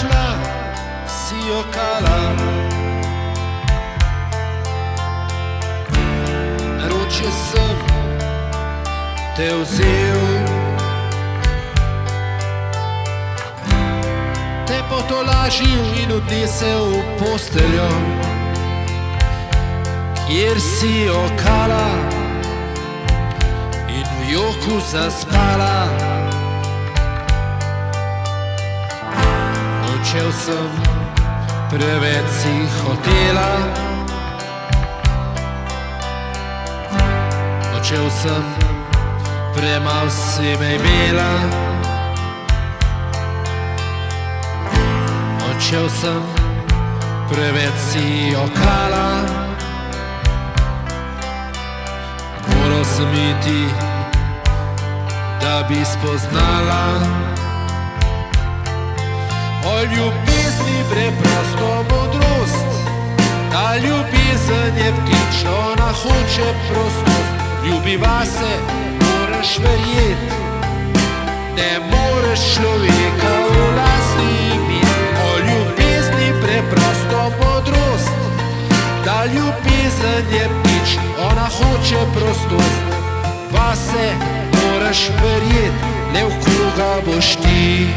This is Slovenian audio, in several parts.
našla, si jokala. Naročje sem te vzel, te potolažil in odnesel v posteljo, kjer si jokala in v joku zaspala. Odšel sem, preveč si hotela, odšel sem, premal si me imela. Odšel sem, preveč si jokala, moral sem iti, da bi spoznala. O ljubezni preprosto modrost, ta ljubezen je ptič, ona hoče prostost. Ljubi vase, moraš verjet, ne moreš človeka v lasti imet. O ljubezni preprosto modrost, ta ljubezen je ptič, ona hoče prostost. Vase moraš verjet, le v koga boš ti.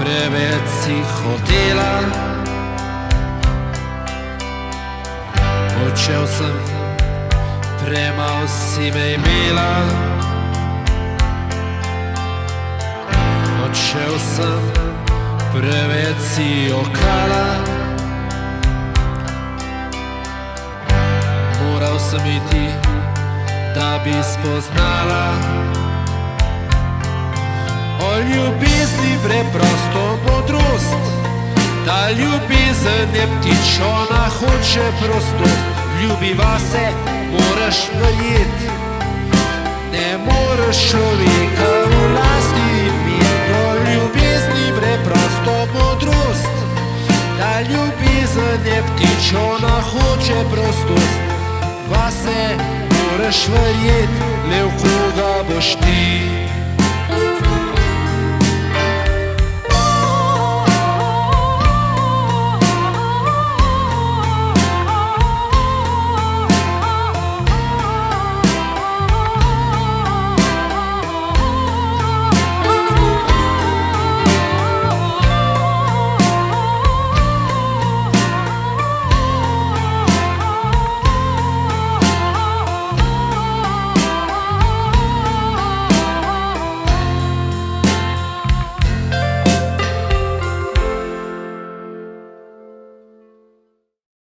Preveč si hotela, odšel sem, premal si me imela. Odšel sem, preveč si jokala, moral sem iti, da bi spoznala. O ljubezni preprosto modrost, ta ljubezen je ptič, ona hoče prostost. Ljubi vase, moraš verjet, ne moreš človeka v lasti imet. O ljubezni preprosto modrost, ta ljubezen je ptič, ona hoče prostost. Vase moraš verjet, le v koga boš ti.